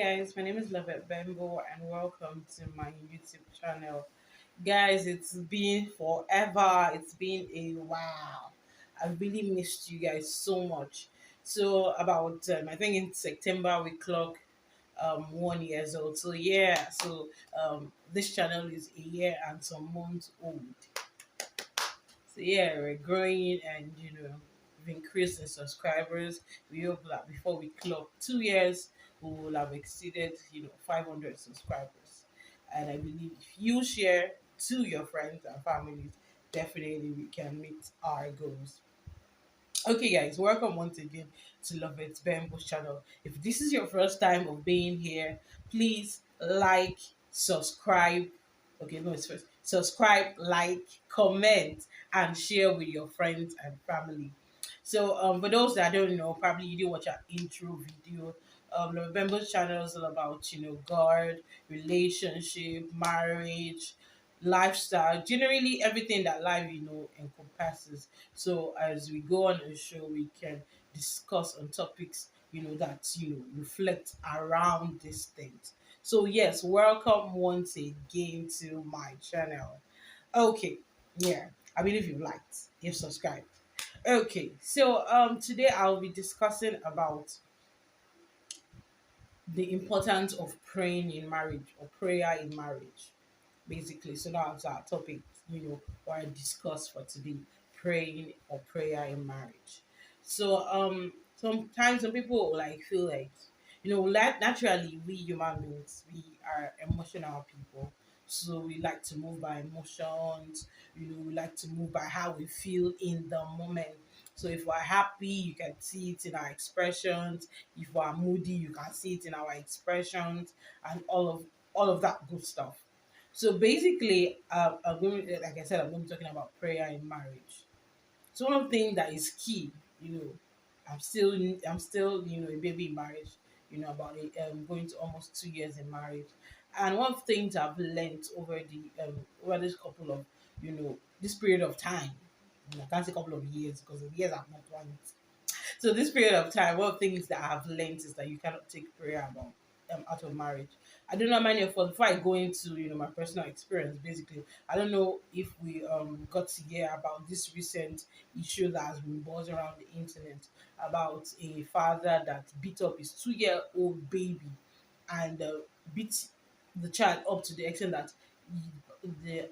guys, my name is Lovett Bembo and welcome to my YouTube channel. Guys, it's been forever. It's been a while. I really missed you guys so much. So about I think in September we clock 1 years old. So yeah, this channel is a year and some months old. So yeah, we're growing and we've increased in subscribers. We hope that before we clock 2 years, we will have exceeded 500 subscribers. And I believe if you share to your friends and families, definitely we can meet our goals. Okay, guys, welcome once again to Love It Bamboo's channel. If this is your first time of being here, please like, subscribe. Okay, no, it's first. Subscribe, like, comment, and share with your friends and family. So, for those that don't know, probably you didn't watch our intro video. Love Bamboo's channel is all about God, relationship, marriage, lifestyle, generally everything that life encompasses. So as we go on the show, we can discuss on topics that reflect around these things. So yes, welcome once again to my channel. Okay, yeah, I believe you liked, you've subscribed. Okay, so today I'll be discussing about the importance of praying in marriage or prayer in marriage, basically. So that's our topic, what I discuss for today: praying or prayer in marriage. So sometimes some people like feel like like naturally we human beings, we are emotional people. So we like to move by emotions, we like to move by how we feel in the moment. So if we're happy, you can see it in our expressions. If we're moody, you can see it in our expressions and all of that good stuff. So basically, like I said, I'm going to be talking about prayer in marriage. So one of the things that is key, you know, I'm still a baby in marriage. About going to almost 2 years in marriage, and one of the things I've learned over this couple of this period of time. I can't say couple of years because the years have not one. So this period of time, one of the things that I've learned is that you cannot take prayer about out of marriage. I don't know how many of us, before I go into my personal experience, basically, I don't know if we got to hear about this recent issue that has been buzzing around the internet about a father that beat up his 2-year-old baby and beat the child up to the extent that the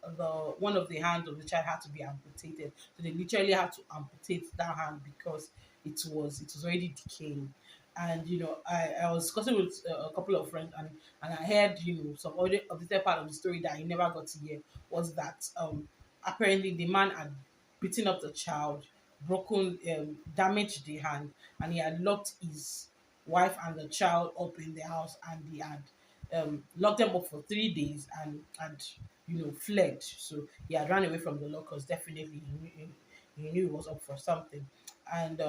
one of the hands of the child had to be amputated. So they literally had to amputate that hand because it was already decaying. And I was discussing with a couple of friends, and I heard some other of the part of the story that I never got to hear was that apparently the man had beaten up the child, broken, damaged the hand, and he had locked his wife and the child up in the house, and he had locked them up for 3 days and fled. So he had run away from the law because definitely he knew he was up for something. And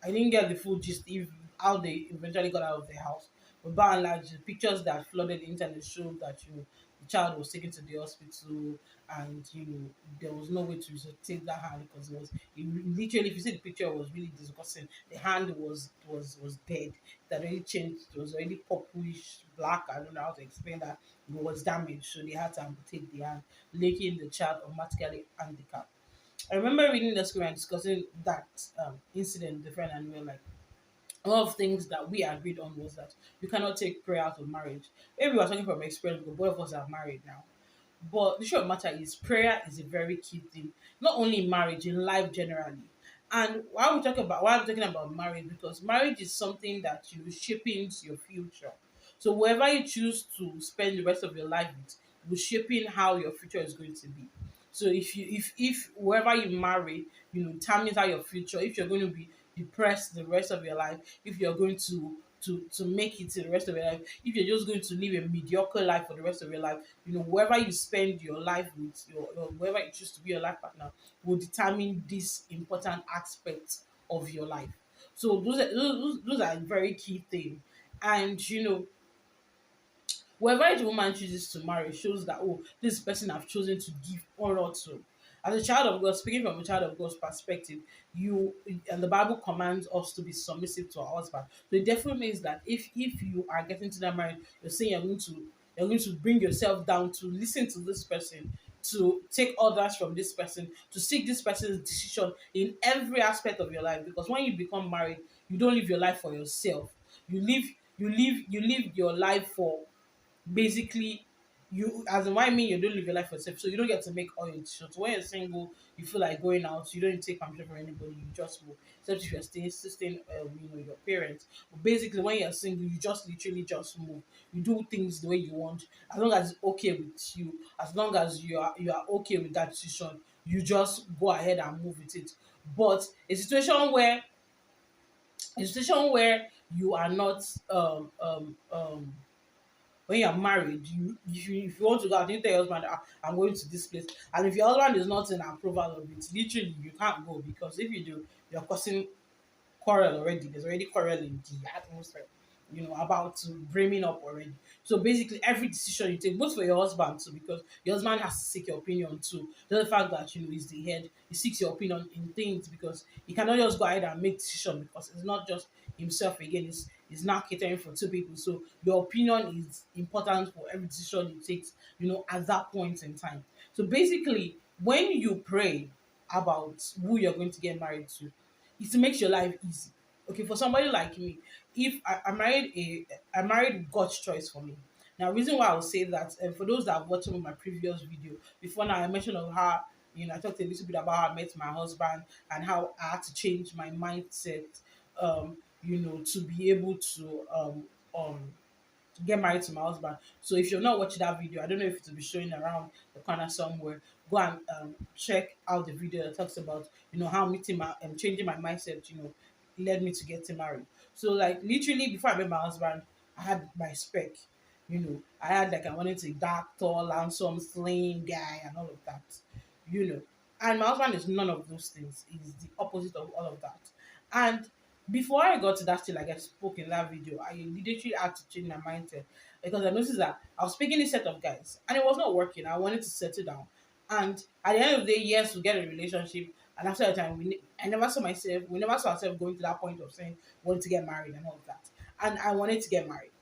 I didn't get the full gist if how they eventually got out of the house. But by and large, the pictures that flooded the internet showed that the child was taken to the hospital, and there was no way to take that hand because literally, if you see the picture, it was really disgusting. The hand was dead. It had already changed. It was already purplish black. I don't know how to explain that. It was damaged, so they had to amputate the hand, making the child automatically handicapped. I remember reading the story and discussing that incident with a friend, and we were like, a lot of things that we agreed on was that you cannot take prayer out of marriage. Maybe we're talking from experience because both of us are married now. But the short matter is prayer is a very key thing, not only in marriage, in life generally. And why I'm talking about marriage, because marriage is something that shaping your future. So whoever you choose to spend the rest of your life with will shaping how your future is going to be. So if whoever you marry, determines how your future, if you're going to be depressed the rest of your life, if you're going to make it to the rest of your life, if you're just going to live a mediocre life for the rest of your life, whoever you spend your life with, or whoever you choose to be your life partner, will determine this important aspect of your life. So those are very key things. And whoever the woman chooses to marry shows that, oh, this person I've chosen to give honor to. As a child of God, speaking from a child of God's perspective, you and the Bible commands us to be submissive to our husband. So it definitely means that if you are getting to that marriage, you're saying you're going to bring yourself down to listen to this person, to take orders from this person, to seek this person's decision in every aspect of your life. Because when you become married, you don't live your life for yourself. You live your life for, basically, you, as in, why I mean, you don't live your life for yourself, so you don't get to make all your decisions. When you're single, you feel like going out, you don't take permission from anybody, you just move, except if you're staying with your parents. But basically, when you're single, you just literally just move. You do things the way you want, as long as it's okay with you, as long as you are okay with that decision, you just go ahead and move with it. But a situation where you are not when you're married, if you want to go out, you tell your husband, I'm going to this place. And if your husband is not in approval of it, literally you can't go, because if you do, you're causing quarrel already. There's already quarrel in the atmosphere, about to brimming up already. So basically, every decision you take, both for your husband too, because your husband has to seek your opinion too. Just the fact that he's the head, he seeks your opinion in things, because he cannot just go ahead and make decision, because it's not just himself again. It's now catering for two people. So your opinion is important for every decision he takes, at that point in time. So basically, when you pray about who you're going to get married to, it makes your life easy. Okay, for somebody like me, if I married God's choice for me. Now, reason why I will say that, and for those that have watched some of my previous video before now, I mentioned of how, I talked a little bit about how I met my husband and how I had to change my mindset, to be able to get married to my husband. So if you're not watching that video, I don't know if it will be showing around the corner somewhere. Go and check out the video that talks about how meeting my changing my mindset led me to getting married. So like literally before I met my husband, I had my spec. I had like I wanted to dark, tall, handsome, slim guy and all of that. You know, and my husband is none of those things. He's the opposite of all of that. And before I got to that thing, like I spoke in that video, I literally had to change my mindset, because I noticed that I was speaking a set of guys and it was not working. I wanted to settle down. And at the end of the day, yes, we get a relationship. And after a time, we never saw ourselves going to that point of saying, we want to get married and all of that. And I wanted to get married.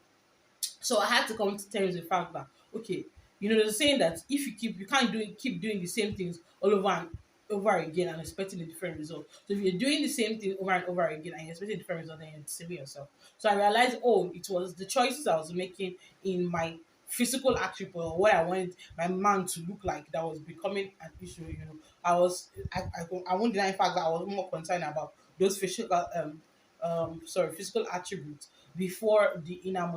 So I had to come to terms with the fact that, okay, there's a saying that if you can't keep doing the same things all over and over again and expecting a different result. So if you're doing the same thing over and over again and you're expecting a different result, then you're deceiving yourself. So I realized, oh, it was the choices I was making in my physical attribute, or what I wanted my man to look like, that was becoming an issue. I won't deny the fact that I was more concerned about those physical attributes before the inner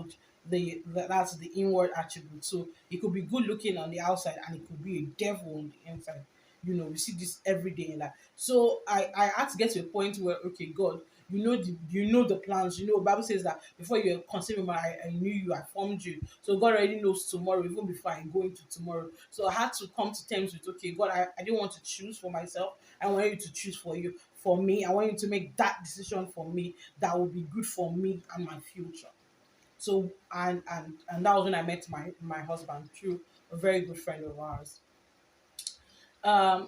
that's the inward attribute. So it could be good looking on the outside and it could be a devil on the inside. We see this every day in life. So I had to get to a point where, okay, God, you know the plans. Bible says that before you were conceived, I knew you, I formed you. So God already knows tomorrow, even before I go into tomorrow. So I had to come to terms with, okay, God, I didn't want to choose for myself. I wanted you to choose for me. I want you to make that decision for me that will be good for me and my future. So and that was when I met my husband through a very good friend of ours.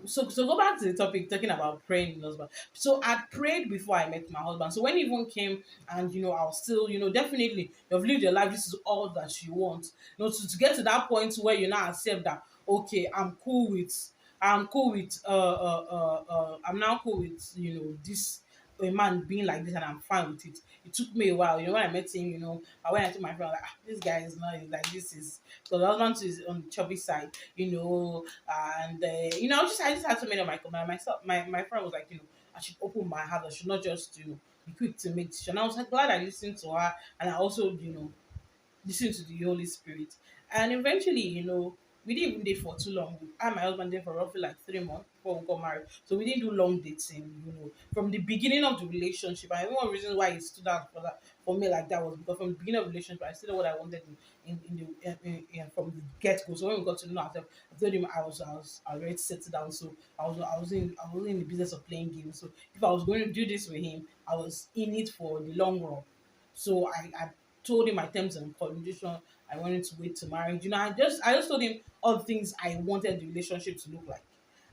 So go back to the topic talking about praying in husband. So I prayed before I met my husband. So when he even came, and I was still, definitely you've lived your life, this is all that you want. To get to that point where you now accept that, okay, I'm now cool with this, a man being like this, and I'm fine with it. It took me a while. When I met him, when I told my friend, like, this guy is not like this is, because the husband is on the chubby side, and I just had to make up my friend was like, I should open my heart. I should not just be quick to make decision. I was like, glad I listened to her, and I also listen to the Holy Spirit. And eventually, we didn't even date for too long. I and my husband dated for roughly like 3 months before we got married. So we didn't do long dating, From the beginning of the relationship, and one reason why it stood out for me like that was because from the beginning of the relationship, I still know what I wanted from the get go. So when we got to know ourselves, I told him I was ready to settle down. So I was in the business of playing games. So if I was going to do this with him, I was in it for the long run. So I told him my terms and condition. I wanted to wait to marriage. I just told him all the things I wanted the relationship to look like.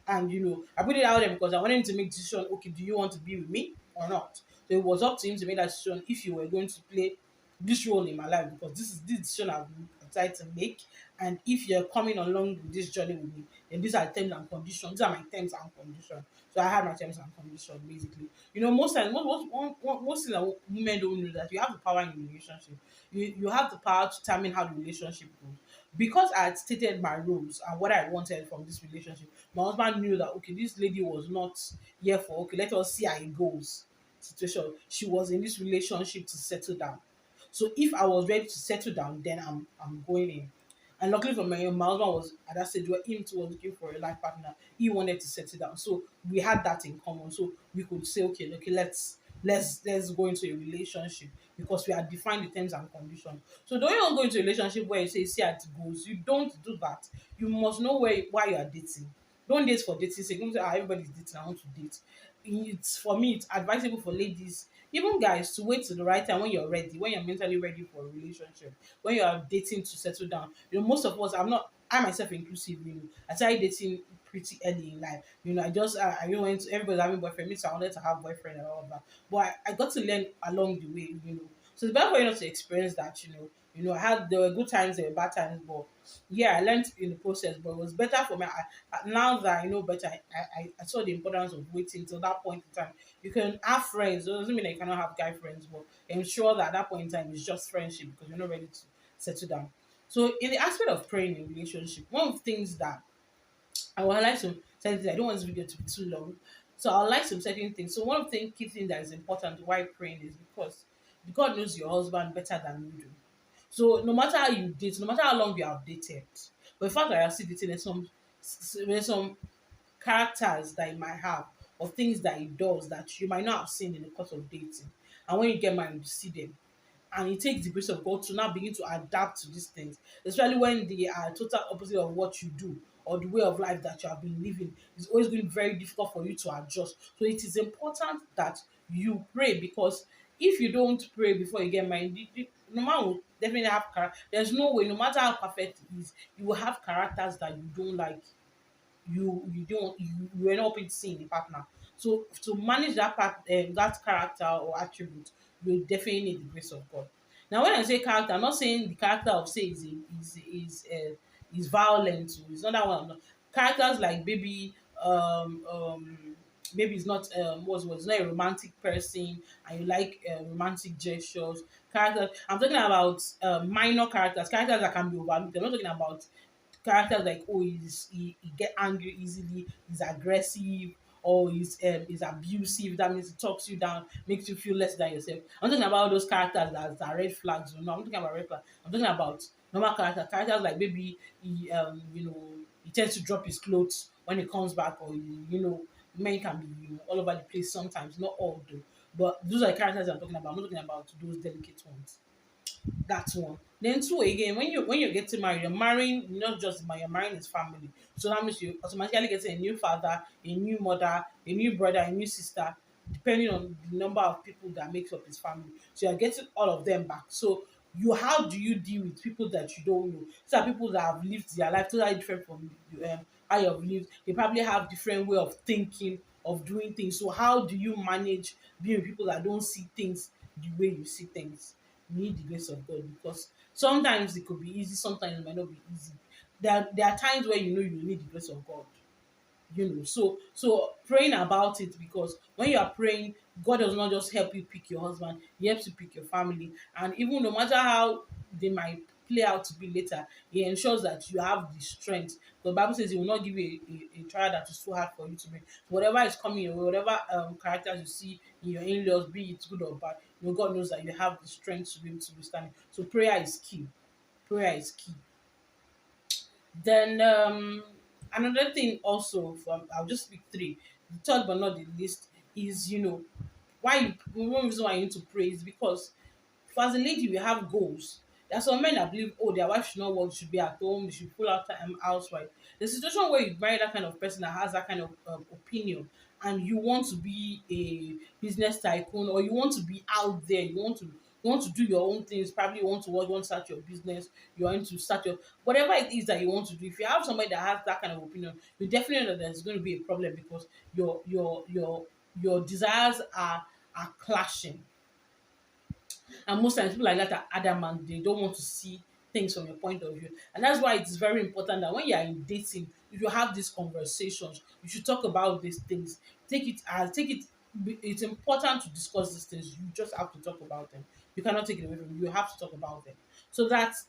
And I put it out there because I wanted him to make decision. Okay, do you want to be with me or not? So it was up to him to make that decision if you were going to play this role in my life, because this is this decision I've decided to make. And if you're coming along with this journey with me, then these are terms and conditions. These are my terms and conditions. So I had my terms and conditions basically. Most times, most things that women don't know, that you have the power in the relationship. You have the power to determine how the relationship goes. Because I had stated my rules and what I wanted from this relationship, my husband knew that okay, this lady was not here for okay, let us see how it goes situation. She was in this relationship to settle down. So if I was ready to settle down, then I'm going in. And luckily for my husband was at that stage where him too was looking for a life partner. He wanted to settle down. So we had that in common. So we could say, okay, let's go into a relationship, because we had defined the terms and conditions. So don't even go into a relationship where you say see how it goes. You don't do that. You must know why you are dating. Don't date for dating sake. Don't say everybody's dating, I want to date. It's for me, it's advisable for ladies, even guys, to wait till the right time when you're ready, when you're mentally ready for a relationship, when you are dating to settle down. Most of us, I myself inclusive, I started dating pretty early in life. I just I went everybody's having boyfriend, me, so I wanted to have boyfriend and all of that. But I got to learn along the way. So it's better for you not to experience that. There were good times, there were bad times, but yeah, I learned in the process. But it was better for me. Now that I know better, I saw the importance of waiting till that point in time. You can have friends. It doesn't mean that you cannot have guy friends, but ensure that at that point in time it's just friendship, because you're not ready to settle down. So in the aspect of praying in relationship, one of the things that I would like some certain things. I don't want this video to be too long. So I would like some certain things. So one of the key things that is important why praying is because God knows your husband better than you do. So no matter how you date, no matter how long you have dated, but the fact that you're still dating, there's some characters that he might have, or things that he does that you might not have seen in the course of dating. And when you get married, you see them. And it takes the grace of God to now begin to adapt to these things, especially when they are total opposite of what you do or the way of life that you have been living. It's always going to be very difficult for you to adjust. So it is important that you pray, because if you don't pray before you get married, no man will definitely have character. There's no way, no matter how perfect it is, you will have characters that you don't like. You are not open to seeing a partner. So to manage that that character or attribute, you definitely need the grace of God. Now when I say character, I'm not saying the character of say is violent. It's not that one. No. Characters like maybe it's not it's not a romantic person, and you like romantic gestures. Characters, I'm talking about minor characters that can be overlooked. I'm not talking about characters like he get angry easily, he's aggressive, or he's abusive. That means he talks you down, makes you feel less than yourself. I'm talking about those characters that are red flags. No, I'm not talking about red flags. I'm talking about normal characters like maybe he tends to drop his clothes when he comes back, or men can be all over the place sometimes, not all though. But those are the characters I'm talking about. I'm not talking about those delicate ones. That's one. Then two, again, when you're getting married, you're marrying not just man, you're marrying his family. So that means you automatically getting a new father, a new mother, a new brother, a new sister, depending on the number of people that makes up his family. So you're getting all of them back. So how do you deal with people that you don't know? These are people that have lived their life totally different from you, how you have lived. They probably have different way of thinking, of doing things. So how do you manage being with people that don't see things the way you see things? You need the grace of God, because sometimes it could be easy, sometimes it might not be easy. There are times where you need the grace of God. So praying about it, because when you are praying, God does not just help you pick your husband, he helps you pick your family. And even no matter how they might play out to be later, he ensures that you have the strength. The Bible says he will not give you a trial that is too hard for you to make. Whatever is coming your way, whatever characters you see in your in-laws, be it good or bad, God knows that you have the strength to be able to withstand it. So prayer is key. Prayer is key. Then another thing also, from I'll just pick three. The third but not the least is why one reason why you need to pray is because for as a lady we have goals. There are some men that believe, oh, their wife should not work, should be at home, they should pull out time housewife. The situation where you marry that kind of person that has that kind of opinion, and you want to be a business tycoon, or you want to be out there, you want to You want to do your own things. Probably you want to work, you want to start your business, you want to start your whatever it is that you want to do. If you have somebody that has that kind of opinion, you definitely know that there's going to be a problem because your desires are clashing. And most times people like that are adamant, they don't want to see things from your point of view. And that's why it's very important that when you are in dating, if you have these conversations, you should talk about these things. Take it it's important to discuss these things. You just have to talk about them. You cannot take it away from you. You have to talk about them. So that's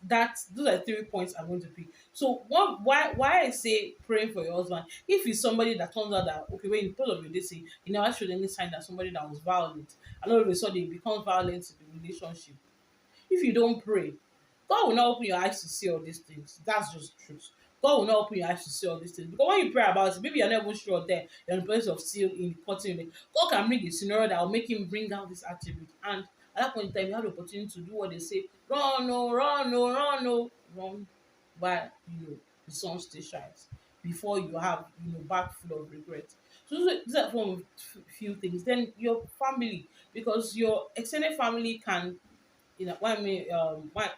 those are 3 points I'm going to pick. So why I say praying for your husband, if he's somebody that turns out that okay, when in part of your dating, you never showed any sign that somebody that was violent, and all of a sudden it becomes violent in the relationship. If you don't pray, God will not open your eyes to see all these things. That's just truth. God will not open your eyes to see all these things. Because when you pray about it, maybe you're not even sure there, you're in the place of still in cutting it. God can bring a scenario that will make him bring out this attribute. And at that point in time, you have the opportunity to do what they say, run, no, run, no, run, no, run, while the sun still shines. Before you have bag full of regret. So these are one of few things. Then your family, because your extended family can what I mean,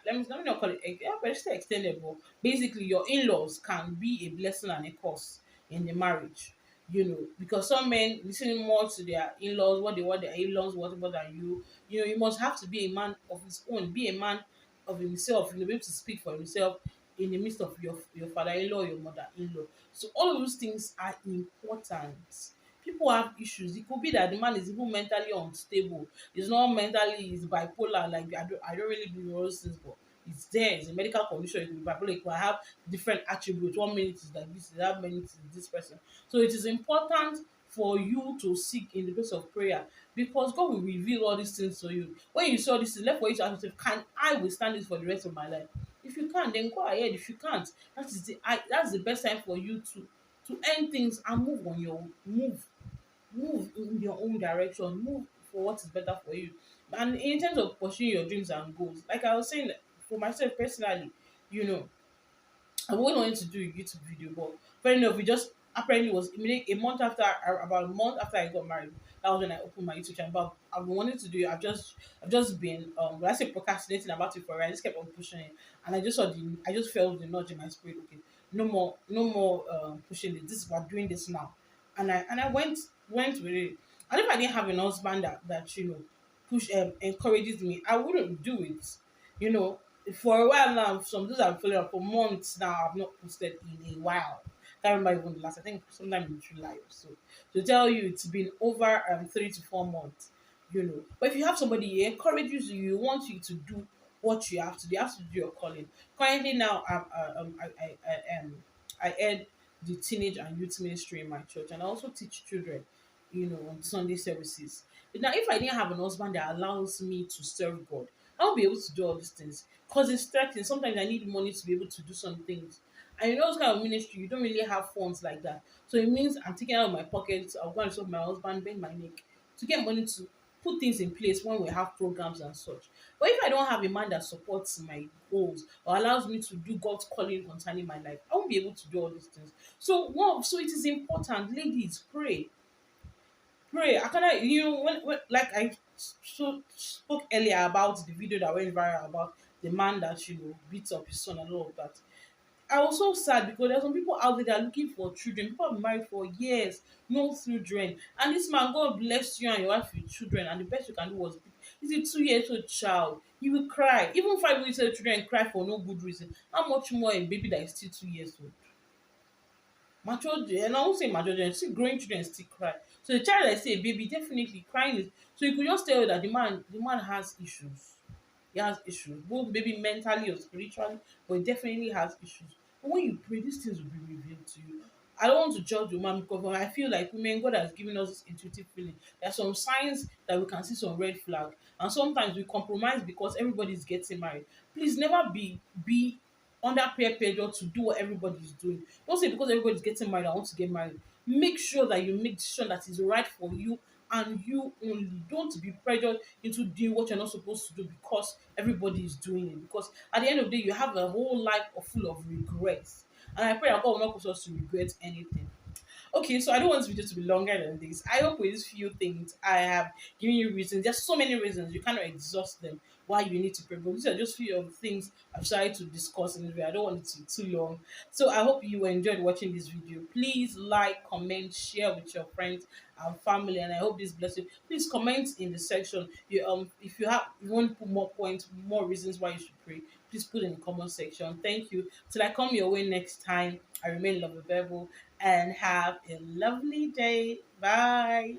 let me not call it, yeah, but it's still extended, but basically your in-laws can be a blessing and a curse in the marriage, because some men listening more to their in-laws, what they want their in-laws, whatever than you must have to be a man of his own, be a man of himself, be able to speak for himself in the midst of your father-in-law, your mother-in-law. So all of those things are important. People have issues. It could be that the man is even mentally unstable. He's not mentally, he's bipolar. Like I don't really believe in all those things, but it's there. It's a medical condition. It could be bipolar. It could have different attributes. 1 minute is like this, the other minute is this person. So it is important for you to seek in the place of prayer because God will reveal all these things to you. When you saw this, it's left for you to ask yourself, can I withstand this for the rest of my life? If you can, then go ahead. If you can't, that's the best time for you to end things and move in your own direction, move for what is better for you. And in terms of pursuing your dreams and goals, like I was saying, for myself personally, you know, I always wanted to do a YouTube video, but fair enough, we just apparently was immediately a month after, about a month after I got married. That was when I opened my YouTube channel. But I've been wanting to do it. I've just been when I say procrastinating about it for a while. I just kept on pushing it, and I just felt the nudge in my spirit. Okay, no more pushing it. We're doing this now, and I went with it. And if I didn't have an husband that push encourages me, I wouldn't do it. You know, for a while now, some those I'm following up for months now. I've not posted in a while. Can't remember even the last. I think sometime in July or so. To tell you, it's been over 3 to 4 months. But if you have somebody who encourages you, you want you to do what you have to do. You have to do your calling. Currently now, I head the teenage and youth ministry in my church, and I also teach children, on Sunday services. Now, if I didn't have an husband that allows me to serve God, I won't be able to do all these things because it's threatening. Sometimes I need money to be able to do some things. And those kind of ministry, you don't really have funds like that. So it means I'm taking out of my pocket, I'll go and serve my husband, bend my neck to get money to put things in place when we have programs and such. But if I don't have a man that supports my goals or allows me to do God's calling concerning my life, I won't be able to do all these things. So it is important, ladies, pray. I cannot, when like spoke earlier about the video that went viral about the man that beats up his son and all of that. I was so sad because there are some people out there that are looking for children. People have been married for years, no children. And this man, God bless you and your wife with children, and the best you can do was is a 2 years old child. You will cry. Even 5 years old children cry for no good reason. How much more a baby that is still 2 years old? Mature children, and I won't say mature children, still growing children still cry. So the child that is still a baby definitely crying is, so you could just tell that the man has issues. He has issues, both maybe mentally or spiritually, but he definitely has issues. But when you pray, these things will be revealed to you. I don't want to judge the man because I feel like women, God has given us this intuitive feeling. There are some signs that we can see some red flag, and sometimes we compromise because everybody is getting married. Please never be under peer pressure to do what everybody is doing. Don't say because everybody is getting married, I want to get married. Make sure that you make decision that is right for you and you only. Don't be pressured into doing what you're not supposed to do because everybody is doing it. Because at the end of the day, you have a whole life full of regrets. And I pray that God will not cause us to regret anything. Okay, so I don't want this video to be longer than this. I hope with these few things I have given you reasons. There's so many reasons, you cannot exhaust them. why you need to pray. But these are just few of the things I've decided to discuss in this video. I don't want it to be too long. So I hope you enjoyed watching this video. Please like, comment, share with your friends and family, and I hope this bless you. Please comment in the section. If you want to put more points, more reasons why you should pray, please put in the comment section. Thank you. Till I come your way next time, I remain lovable and have a lovely day. Bye.